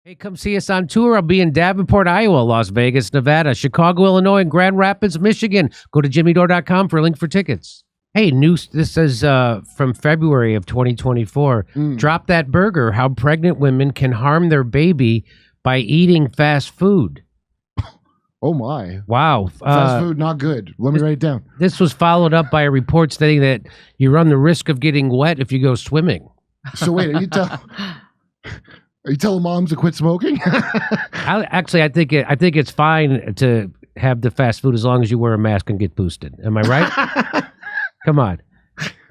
Hey, come see us on tour. I'll be in Davenport, Iowa, Las Vegas, Nevada, Chicago, Illinois, and Grand Rapids, Michigan. Go to jimmydore.com for a link for tickets. Hey, this is from February of 2024. Drop that burger, how pregnant women can harm their baby by eating fast food. Oh, my. Wow. Fast food, not good. Let me write it down. This was followed up by a report stating that you run the risk of getting wet if you go swimming. So wait, are you telling moms to quit smoking? I think it's fine to have the fast food as long as you wear a mask and get boosted. Am I right? Come on.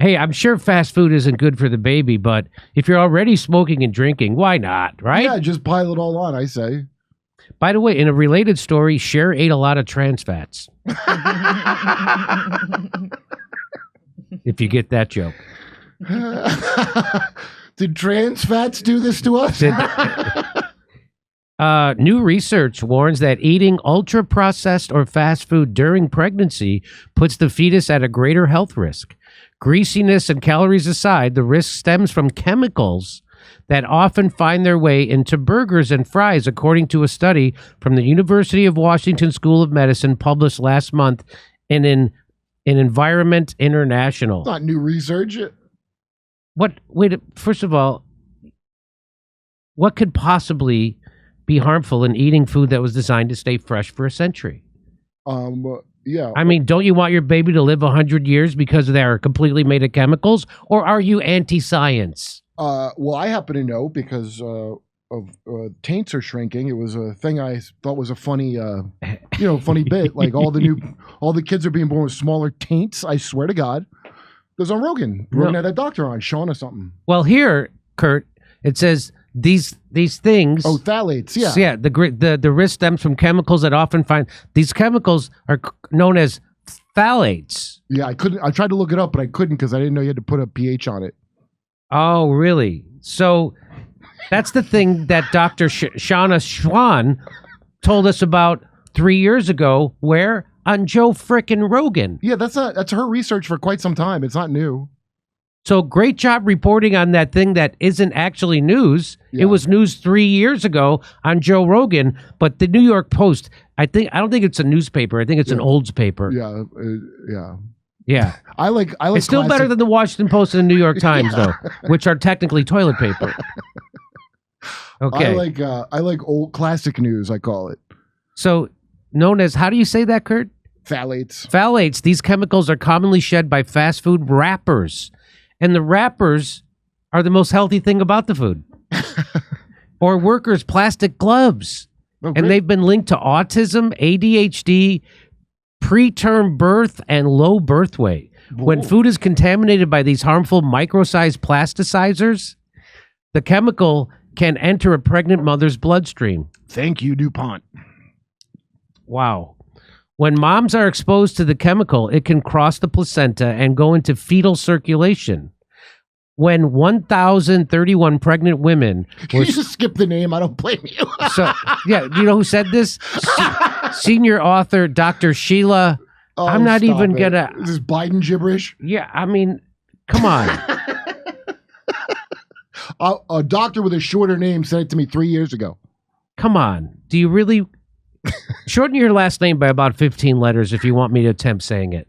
Hey, I'm sure fast food isn't good for the baby, but if you're already smoking and drinking, why not, right? Yeah, just pile it all on, I say. By the way, in a related story, Cher ate a lot of trans fats. If you get that joke. Did trans fats do this to us? New research warns that eating ultra-processed or fast food during pregnancy puts the fetus at a greater health risk. Greasiness and calories aside, the risk stems from chemicals that often find their way into burgers and fries, according to a study from the University of Washington School of Medicine published last month in Environment International. Not new research. First of all, what could possibly be harmful in eating food that was designed to stay fresh for a century? Yeah. I mean, don't you want your baby to live 100 years because they are completely made of chemicals, or are you anti-science? Well, I happen to know because taints are shrinking. It was a thing I thought was a funny, funny bit. Like all the kids are being born with smaller taints. I swear to God. It was on Rogan. Rogan had that doctor on, Sean or something. Well, here, Kurt, it says these things. Oh, phthalates. Yeah. So yeah. The risk stems from chemicals that often find these chemicals are known as phthalates. Yeah, I couldn't. I tried to look it up, but I couldn't because I didn't know you had to put a pH on it. Oh, really? So that's the thing that Dr. Shauna Schwan told us about 3 years ago. Where? On Joe frickin' Rogan. Yeah, that's her research for quite some time. It's not new. So great job reporting on that thing that isn't actually news. Yeah. It was news 3 years ago on Joe Rogan, but the New York Post, I don't think it's a newspaper. I think it's an Olds paper. Yeah, Yeah. I like it's still better than the Washington Post and the New York Times, though, which are technically toilet paper. Okay. I like old classic news, I call it. So known as, how do you say that, Kurt? Phthalates. Phthalates. These chemicals are commonly shed by fast food wrappers. And the wrappers are the most healthy thing about the food. Or workers' plastic gloves. Oh, and they've been linked to autism, ADHD, preterm birth, and low birth weight. Whoa. When food is contaminated by these harmful micro-sized plasticizers, the chemical can enter a pregnant mother's bloodstream. Thank you, DuPont. Wow. When moms are exposed to the chemical, it can cross the placenta and go into fetal circulation. When 1,031 pregnant women... Can you just skip the name? I don't blame you. So, yeah, you know who said this? Senior author Dr. Sheila... I'm not even going to... Is this Biden gibberish? Yeah, I mean, come on. A doctor with a shorter name said it to me 3 years ago. Come on. Do you really... Shorten your last name by about 15 letters if you want me to attempt saying it.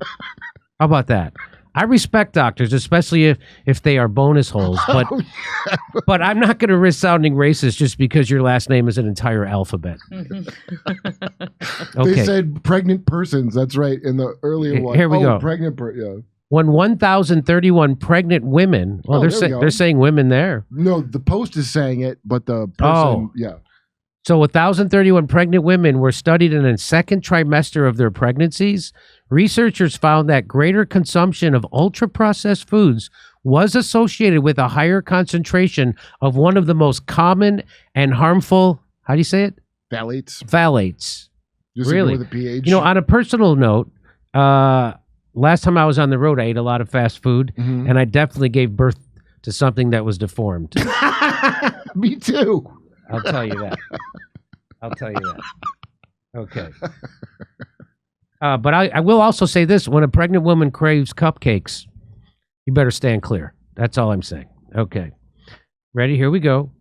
How about that? I respect doctors, especially if they are bonus holes, but but I'm not going to risk sounding racist just because your last name is an entire alphabet. Okay. They said pregnant persons. That's right in the earlier one. Here we go. Pregnant, yeah. When 1,031 pregnant women, well, they're saying women there. No, the Post is saying it, but the person, yeah. So 1,031 pregnant women were studied in the second trimester of their pregnancies. Researchers found that greater consumption of ultra-processed foods was associated with a higher concentration of one of the most common and harmful, how do you say it? Phthalates. Phthalates. Just really? The pH. You know, on a personal note, last time I was on the road, I ate a lot of fast food, and I definitely gave birth to something that was deformed. Me too. I'll tell you that. Okay. But I will also say this. When a pregnant woman craves cupcakes, you better stand clear. That's all I'm saying. Okay. Ready? Here we go.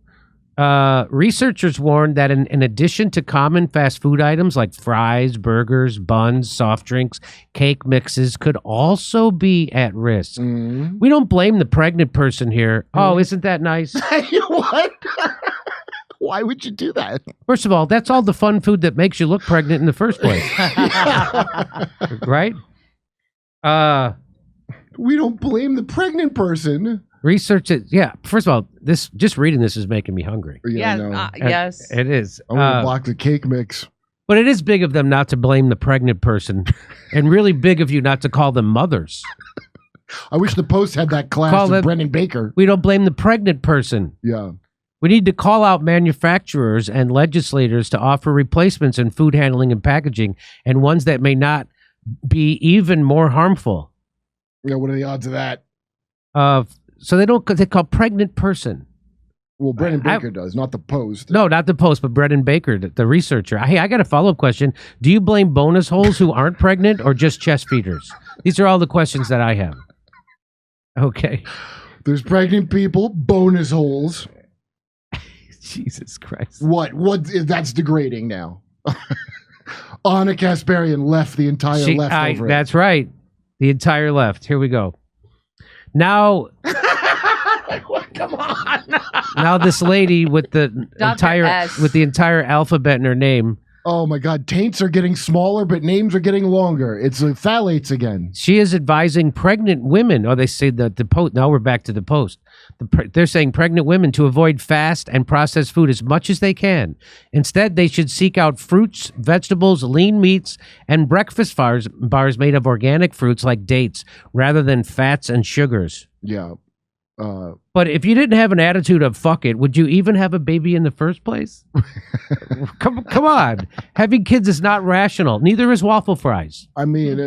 Researchers warned that in addition to common fast food items like fries, burgers, buns, soft drinks, cake mixes could also be at risk. We don't blame the pregnant person here. Oh, isn't that nice? What? Why would you do that? First of all, that's all the fun food that makes you look pregnant in the first place. Right? We don't blame the pregnant person. Research it. Yeah. First of all, just reading this is making me hungry. Yes. It is. I want a box of cake mix. But it is big of them not to blame the pregnant person, and really big of you not to call them mothers. I wish the Post had that class of Brendan Baker. We don't blame the pregnant person. Yeah. We need to call out manufacturers and legislators to offer replacements in food handling and packaging, and ones that may not be even more harmful. Yeah, what are the odds of that? So they call pregnant person. Well, Brendan Baker does, not the Post. No, not the Post, but Brendan Baker, the researcher. Hey, I got a follow-up question. Do you blame bonus holes who aren't pregnant or just chest feeders? These are all the questions that I have. Okay. There's pregnant people, bonus holes. Jesus Christ. What? That's degrading now. Anna Kasparian left the entire left over That's right. The entire left. Here we go. Now... Come on. Now this lady with the entire alphabet in her name. Oh my God! Taints are getting smaller, but names are getting longer. It's phthalates again. She is advising pregnant women. Oh, they say that the Post. Now we're back to the Post. They're saying pregnant women to avoid fast and processed food as much as they can. Instead, they should seek out fruits, vegetables, lean meats, and breakfast bars made of organic fruits like dates, rather than fats and sugars. Yeah. But if you didn't have an attitude of fuck it, would you even have a baby in the first place? Come on. Having kids is not rational. Neither is waffle fries. I mean,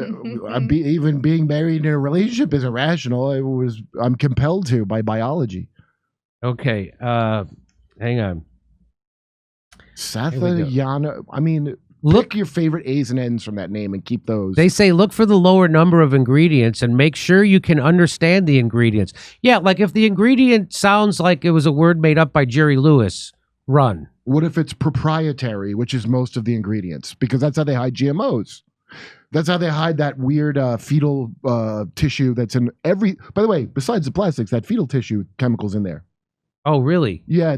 even being married in a relationship isn't rational. I'm compelled to by biology. Okay. Hang on. Sathayana. I mean, pick your favorite A's and N's from that name and keep those. They say look for the lower number of ingredients and make sure you can understand the ingredients. Yeah, like if the ingredient sounds like it was a word made up by Jerry Lewis, run. What if it's proprietary, which is most of the ingredients? Because that's how they hide GMOs. That's how they hide that weird fetal tissue that's in every... By the way, besides the plastics, that fetal tissue chemical's in there. Oh, really? Yeah,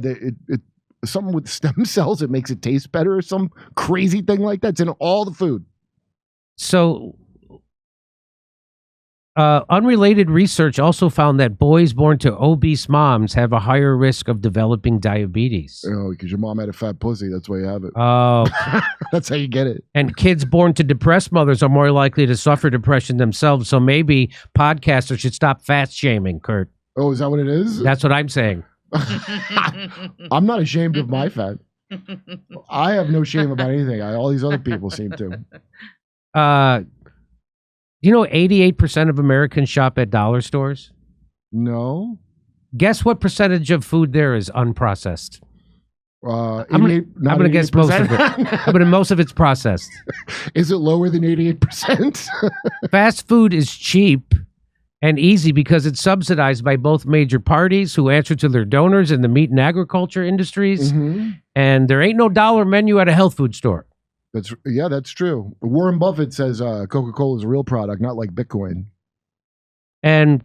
something with stem cells, it makes it taste better or some crazy thing like that. It's in all the food. So unrelated research also found that boys born to obese moms have a higher risk of developing diabetes. Oh, because your mom had a fat pussy. That's why you have it. Oh. That's how you get it. And kids born to depressed mothers are more likely to suffer depression themselves. So maybe podcasters should stop fat shaming, Kurt. Oh, is that what it is? That's what I'm saying. I'm not ashamed of my fat. I have no shame about anything. All these other people seem to. 88% of Americans shop at dollar stores? No. Guess what percentage of food there is unprocessed? I'm going to guess most of it. Most of it's processed. Is it lower than 88%? Fast food is cheap and easy because it's subsidized by both major parties who answer to their donors in the meat and agriculture industries. Mm-hmm. And there ain't no dollar menu at a health food store. That's true. Warren Buffett says Coca-Cola is a real product, not like Bitcoin. And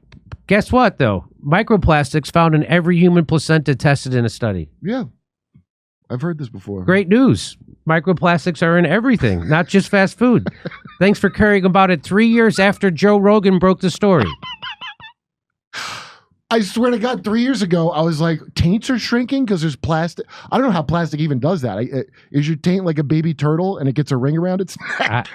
guess what, though? Microplastics found in every human placenta tested in a study. Yeah. I've heard this before. Great news. Microplastics are in everything, not just fast food. Thanks for caring about it 3 years after Joe Rogan broke the story. I swear to God, 3 years ago, I was like, taints are shrinking because there's plastic. I don't know how plastic even does that. Is your taint like a baby turtle and it gets a ring around its neck?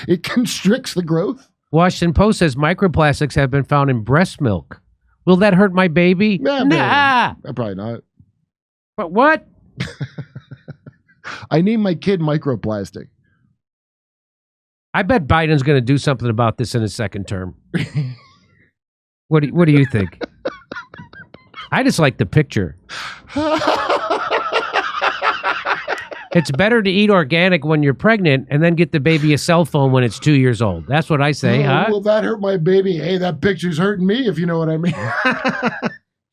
It constricts the growth. Washington Post says microplastics have been found in breast milk. Will that hurt my baby? Nah. Probably not. But what? I named my kid Microplastic. I bet Biden's going to do something about this in his second term. What do you think? I just like the picture. It's better to eat organic when you're pregnant and then get the baby a cell phone when it's 2 years old. That's what I say, huh? Will that hurt my baby? Hey, that picture's hurting me, if you know what I mean.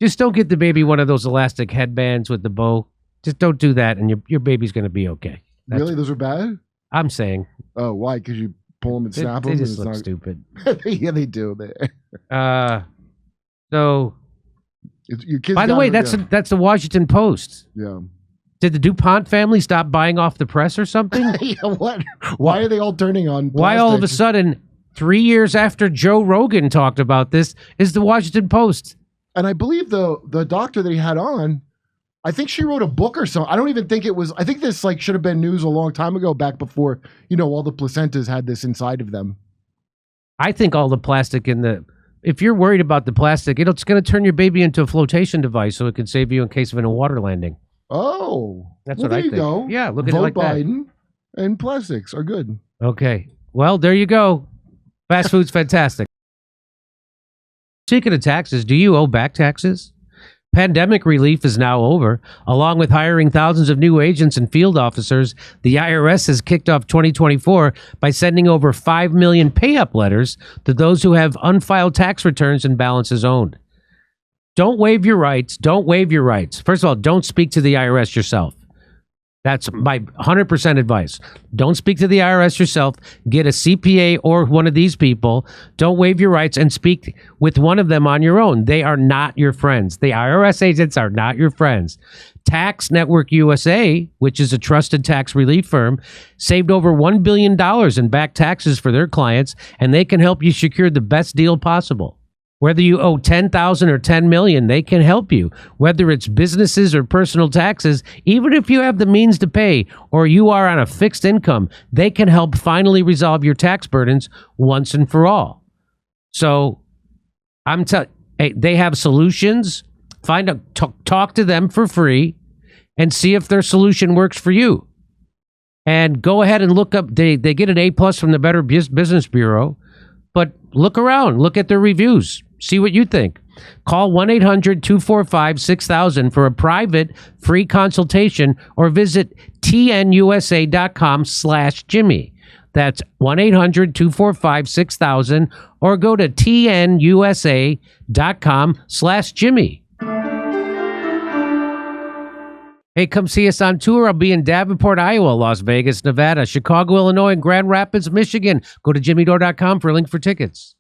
Just don't get the baby one of those elastic headbands with the bow. Just don't do that, and your baby's going to be okay. Really? Those are bad? I'm saying. Oh, why? Because you pull them and snap them? They just look stupid. Yeah, they do. So, your kids. by the way, that's the Washington Post. Yeah. Did the DuPont family stop buying off the press or something? Yeah, what? Why are they all turning on plastic? Why all of a sudden, 3 years after Joe Rogan talked about this, is the Washington Post? And I believe the doctor that he had on, I think she wrote a book or something. I don't even think it was. I think this should have been news a long time ago, back before all the placentas had this inside of them. I think all the plastic if you're worried about the plastic, it's going to turn your baby into a flotation device, so it can save you in case of a water landing. Oh, that's what I think. There you go. Yeah, look at it like Biden that. And plastics are good. Okay, well there you go. Fast food's fantastic. Speaking of taxes, do you owe back taxes? Pandemic relief is now over. Along with hiring thousands of new agents and field officers, the IRS has kicked off 2024 by sending over 5 million pay-up letters to those who have unfiled tax returns and balances owed. Don't waive your rights. Don't waive your rights. First of all, don't speak to the IRS yourself. That's my 100% advice. Don't speak to the IRS yourself. Get a CPA or one of these people. Don't waive your rights and speak with one of them on your own. They are not your friends. The IRS agents are not your friends. Tax Network USA, which is a trusted tax relief firm, saved over $1 billion in back taxes for their clients, and they can help you secure the best deal possible. Whether you owe $10,000 or $10 million, they can help you. Whether it's businesses or personal taxes, even if you have the means to pay or you are on a fixed income, they can help finally resolve your tax burdens once and for all. So they have solutions. Talk to them for free and see if their solution works for you. And go ahead and look up. They get an A+ from the Better Business Bureau, but look around, look at their reviews. See what you think. Call 1-800-245-6000 for a private free consultation or visit tnusa.com/Jimmy. That's 1-800-245-6000 or go to tnusa.com/Jimmy. Hey, come see us on tour. I'll be in Davenport, Iowa, Las Vegas, Nevada, Chicago, Illinois, and Grand Rapids, Michigan. Go to jimmydore.com for a link for tickets.